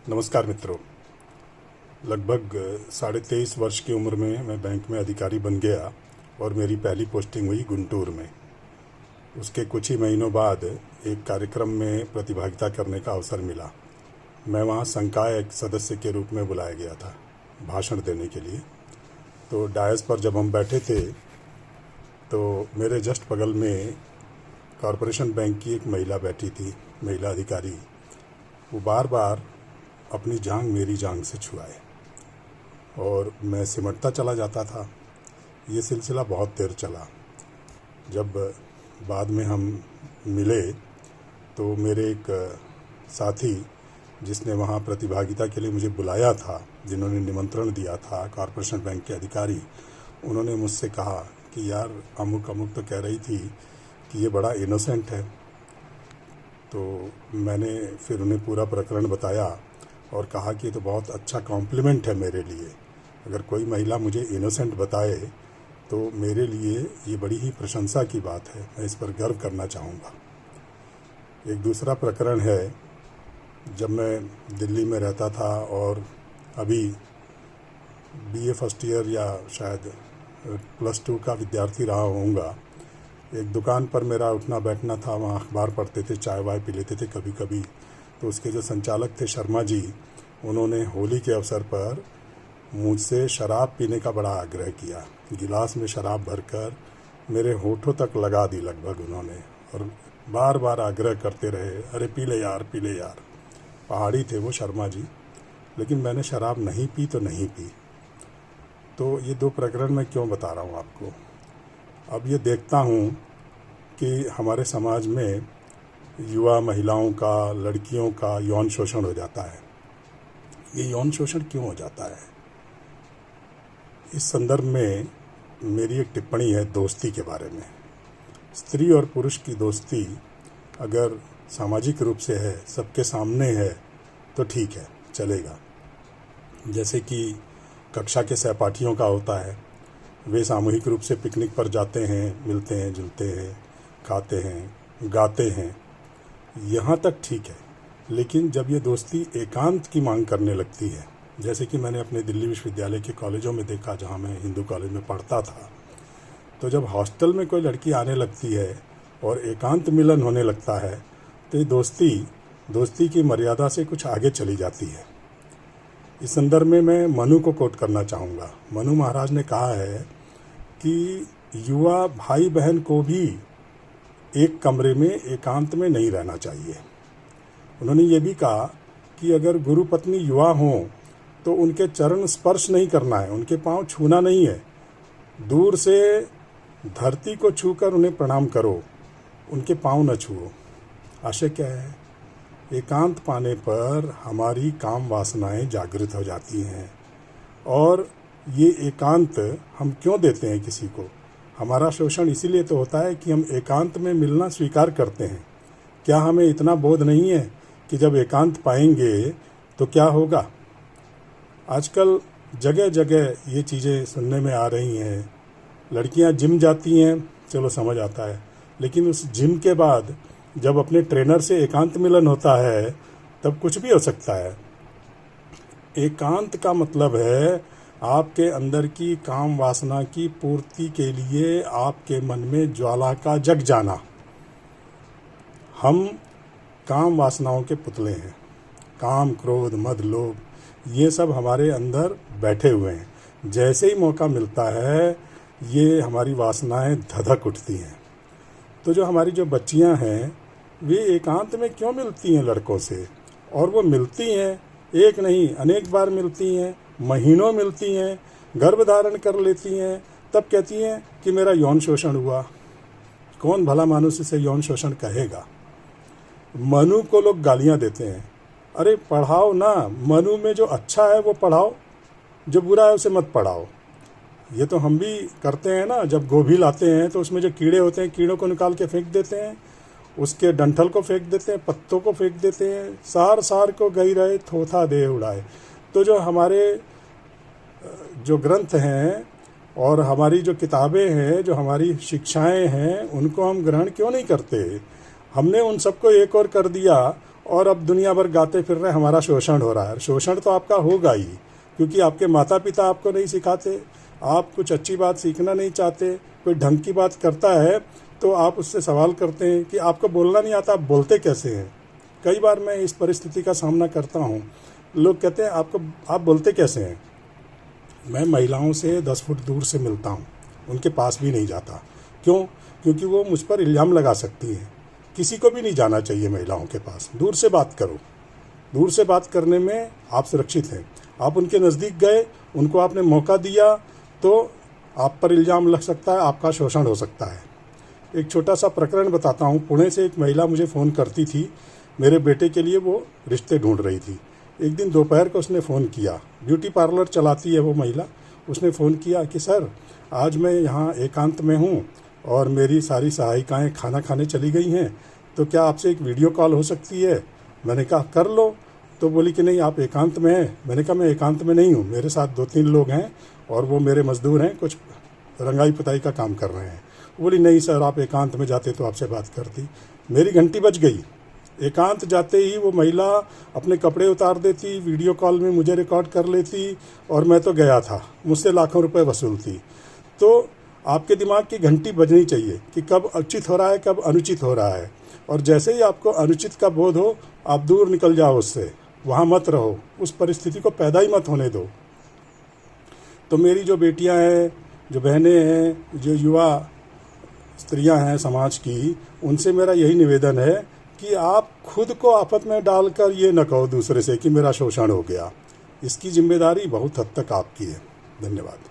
नमस्कार मित्रों। लगभग 23.5 वर्ष की उम्र में मैं बैंक में अधिकारी बन गया और मेरी पहली पोस्टिंग हुई गुंटूर में। उसके कुछ ही महीनों बाद एक कार्यक्रम में प्रतिभागिता करने का अवसर मिला। मैं वहाँ संकाय एक सदस्य के रूप में बुलाया गया था भाषण देने के लिए। तो डायस पर जब हम बैठे थे तो मेरे जस्ट बगल में कॉरपोरेशन बैंक की एक महिला बैठी थी, महिला अधिकारी। वो बार बार अपनी जांघ मेरी जांघ से छुआए और मैं सिमटता चला जाता था। ये सिलसिला बहुत देर चला। जब बाद में हम मिले तो मेरे एक साथी जिसने वहाँ प्रतिभागिता के लिए मुझे बुलाया था, जिन्होंने निमंत्रण दिया था, कॉरपोरेशन बैंक के अधिकारी, उन्होंने मुझसे कहा कि यार अमुक अमुक तो कह रही थी कि ये बड़ा इनोसेंट है। तो मैंने फिर उन्हें पूरा प्रकरण बताया और कहा कि ये तो बहुत अच्छा कॉम्प्लीमेंट है मेरे लिए। अगर कोई महिला मुझे इनोसेंट बताए तो मेरे लिए ये बड़ी ही प्रशंसा की बात है, मैं इस पर गर्व करना चाहूँगा। एक दूसरा प्रकरण है, जब मैं दिल्ली में रहता था और अभी बीए फर्स्ट ईयर या शायद +2 का विद्यार्थी रहा होऊंगा। एक दुकान पर मेरा उठना बैठना था, वहाँ अखबार पढ़ते थे, चाय वाय पी लेते थे कभी कभी। तो उसके जो संचालक थे शर्मा जी, उन्होंने होली के अवसर पर मुझसे शराब पीने का बड़ा आग्रह किया। गिलास में शराब भरकर मेरे होठों तक लगा दी लगभग उन्होंने, और बार बार आग्रह करते रहे, अरे पी ले यार, पी ले यार। पहाड़ी थे वो शर्मा जी, लेकिन मैंने शराब नहीं पी तो नहीं पी। तो ये 2 प्रकरण मैं क्यों बता रहा हूँ आपको। अब ये देखता हूँ कि हमारे समाज में युवा महिलाओं का, लड़कियों का यौन शोषण हो जाता है। ये यौन शोषण क्यों हो जाता है? इस संदर्भ में मेरी एक टिप्पणी है दोस्ती के बारे में। स्त्री और पुरुष की दोस्ती अगर सामाजिक रूप से है, सबके सामने है, तो ठीक है, चलेगा। जैसे कि कक्षा के सहपाठियों का होता है, वे सामूहिक रूप से पिकनिक पर जाते हैं, मिलते हैं, जुलते हैं, खाते हैं, गाते हैं, यहाँ तक ठीक है। लेकिन जब ये दोस्ती एकांत की मांग करने लगती है, जैसे कि मैंने अपने दिल्ली विश्वविद्यालय के कॉलेजों में देखा, जहाँ मैं हिंदू कॉलेज में पढ़ता था, तो जब हॉस्टल में कोई लड़की आने लगती है और एकांत मिलन होने लगता है, तो ये दोस्ती की मर्यादा से कुछ आगे चली जाती है। इस संदर्भ में मैं मनु को कोट करना चाहूँगा। मनु महाराज ने कहा है कि युवा भाई बहन को भी एक कमरे में एकांत में नहीं रहना चाहिए। उन्होंने ये भी कहा कि अगर गुरु पत्नी युवा हों तो उनके चरण स्पर्श नहीं करना है, उनके पांव छूना नहीं है। दूर से धरती को छूकर उन्हें प्रणाम करो, उनके पांव न छुओ। आशय क्या है? एकांत पाने पर हमारी काम वासनाएं जागृत हो जाती हैं। और ये एकांत हम क्यों देते हैं किसी को? हमारा शोषण इसीलिए तो होता है कि हम एकांत में मिलना स्वीकार करते हैं। क्या हमें इतना बोध नहीं है कि जब एकांत पाएंगे तो क्या होगा? आजकल जगह जगह ये चीज़ें सुनने में आ रही हैं। लड़कियां जिम जाती हैं, चलो समझ आता है, लेकिन उस जिम के बाद जब अपने ट्रेनर से एकांत मिलन होता है तब कुछ भी हो सकता है। एकांत का मतलब है आपके अंदर की काम वासना की पूर्ति के लिए आपके मन में ज्वाला का जग जाना। हम काम वासनाओं के पुतले हैं। काम, क्रोध, मद, लोभ, ये सब हमारे अंदर बैठे हुए हैं। जैसे ही मौका मिलता है ये हमारी वासनाएं धधक उठती हैं। तो जो हमारी जो बच्चियां हैं वे एकांत में क्यों मिलती हैं लड़कों से? और वो मिलती हैं, एक नहीं अनेक बार मिलती हैं, महीनों मिलती हैं, गर्भ धारण कर लेती हैं, तब कहती हैं कि मेरा यौन शोषण हुआ। कौन भला मानुष इसे यौन शोषण कहेगा? मनु को लोग गालियां देते हैं, अरे पढ़ाओ ना, मनु में जो अच्छा है वो पढ़ाओ, जो बुरा है उसे मत पढ़ाओ। ये तो हम भी करते हैं ना। जब गोभी लाते हैं तो उसमें जो कीड़े होते हैं, कीड़ों को निकाल के फेंक देते हैं, उसके डंठल को फेंक देते हैं, पत्तों को फेंक देते हैं। सार सार को गई रहे, थोथा दे उड़ाए। तो जो हमारे जो ग्रंथ हैं और हमारी जो किताबें हैं, जो हमारी शिक्षाएं हैं, उनको हम ग्रहण क्यों नहीं करते? हमने उन सबको एक और कर दिया और अब दुनिया भर गाते फिर रहे हमारा शोषण हो रहा है। शोषण तो आपका होगा ही, क्योंकि आपके माता पिता आपको नहीं सिखाते, आप कुछ अच्छी बात सीखना नहीं चाहते। कोई ढंग की बात करता है तो आप उससे सवाल करते हैं कि आपको बोलना नहीं आता, आप बोलते कैसे हैं। कई बार मैं इस परिस्थिति का सामना करता हूँ। लोग कहते हैं आप बोलते कैसे हैं। मैं महिलाओं से 10 फुट दूर से मिलता हूँ, उनके पास भी नहीं जाता। क्यों? क्योंकि वो मुझ पर इल्ज़ाम लगा सकती हैं। किसी को भी नहीं जाना चाहिए महिलाओं के पास। दूर से बात करो। दूर से बात करने में आप सुरक्षित हैं। आप उनके नज़दीक गए, उनको आपने मौका दिया तो आप पर इल्ज़ाम लग सकता है, आपका शोषण हो सकता है। एक छोटा सा प्रकरण बताता हूँ। पुणे से एक महिला मुझे फ़ोन करती थी, मेरे बेटे के लिए वो रिश्ते ढूंढ रही थी। एक दिन दोपहर को उसने फ़ोन किया। ब्यूटी पार्लर चलाती है वो महिला। उसने फ़ोन किया कि सर, आज मैं यहाँ एकांत में हूँ और मेरी सारी सहायिकाएँ खाना खाने चली गई हैं, तो क्या आपसे एक वीडियो कॉल हो सकती है? मैंने कहा कर लो। तो बोली कि नहीं, आप एकांत में हैं। मैंने कहा मैं एकांत में नहीं हूँ, मेरे साथ 2-3 लोग हैं और वो मेरे मजदूर हैं, कुछ रंगाई पुताई का काम कर रहे हैं। बोली नहीं सर, आप एकांत में जाते तो आपसे बात करती। मेरी घंटी बज गई। एकांत जाते ही वो महिला अपने कपड़े उतार देती, वीडियो कॉल में मुझे रिकॉर्ड कर लेती और मैं तो गया था, मुझसे लाखों रुपए वसूलती। तो आपके दिमाग की घंटी बजनी चाहिए कि कब उचित हो रहा है, कब अनुचित हो रहा है। और जैसे ही आपको अनुचित का बोध हो, आप दूर निकल जाओ उससे, वहाँ मत रहो, उस परिस्थिति को पैदा ही मत होने दो। तो मेरी जो बेटियाँ हैं, जो बहनें हैं, जो युवा स्त्रियां हैं समाज की, उनसे मेरा यही निवेदन है कि आप खुद को आफत में डालकर ये न कहो दूसरे से कि मेरा शोषण हो गया। इसकी जिम्मेदारी बहुत हद तक आपकी है। धन्यवाद।